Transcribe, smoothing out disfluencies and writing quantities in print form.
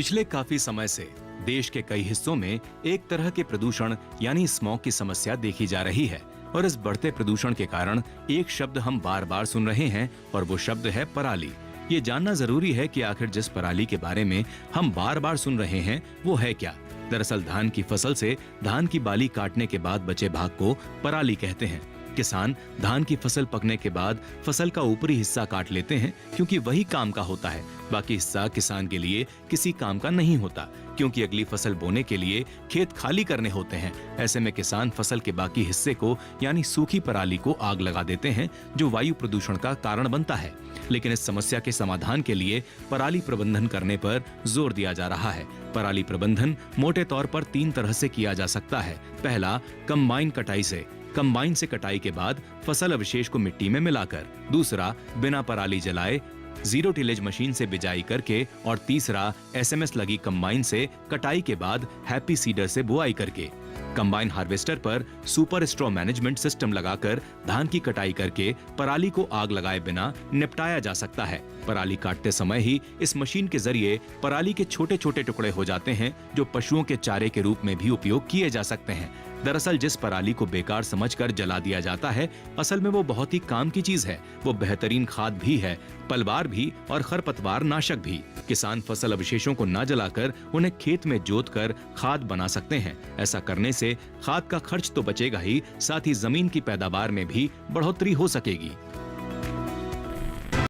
पिछले काफी समय से देश के कई हिस्सों में एक तरह के प्रदूषण यानी स्मॉग की समस्या देखी जा रही है और इस बढ़ते प्रदूषण के कारण एक शब्द हम बार बार सुन रहे हैं और वो शब्द है पराली। ये जानना जरूरी है कि आखिर जिस पराली के बारे में हम बार बार सुन रहे हैं वो है क्या। दरअसल धान की फसल से धान की बाली काटने के बाद बचे भाग को पराली कहते हैं। किसान धान की फसल पकने के बाद फसल का ऊपरी हिस्सा काट लेते हैं क्योंकि वही काम का होता है। बाकी हिस्सा किसान के लिए किसी काम का नहीं होता क्योंकि अगली फसल बोने के लिए खेत खाली करने होते हैं। ऐसे में किसान फसल के बाकी हिस्से को यानी सूखी पराली को आग लगा देते हैं जो वायु प्रदूषण का कारण बनता है। लेकिन इस समस्या के समाधान के लिए पराली प्रबंधन करने पर जोर दिया जा रहा है। पराली प्रबंधन मोटे तौर पर 3 तरह से किया जा सकता है। पहला, कंबाइन कटाई से। कंबाइन से कटाई के बाद फसल अवशेष को मिट्टी में मिलाकर। दूसरा, बिना पराली जलाए जीरो टिलेज मशीन से बिजाई करके। और तीसरा, एसएमएस लगी कंबाइन से कटाई के बाद हैप्पी सीडर से बुआई करके। कंबाइन हार्वेस्टर पर सुपर स्ट्रॉ मैनेजमेंट सिस्टम लगाकर धान की कटाई करके पराली को आग लगाए बिना निपटाया जा सकता है। पराली काटते समय ही इस मशीन के जरिए पराली के छोटे छोटे टुकड़े हो जाते हैं जो पशुओं के चारे के रूप में भी उपयोग किए जा सकते हैं। दरअसल जिस पराली को बेकार समझकर जला दिया जाता है, असल में वो बहुत ही काम की चीज है। वो बेहतरीन खाद भी है, पलवार भी और खरपतवार नाशक भी। किसान फसल अवशेषों को न जलाकर उन्हें खेत में जोतकर खाद बना सकते हैं। ऐसा करने से खाद का खर्च तो बचेगा ही, साथ ही जमीन की पैदावार में भी बढ़ोतरी हो सकेगी।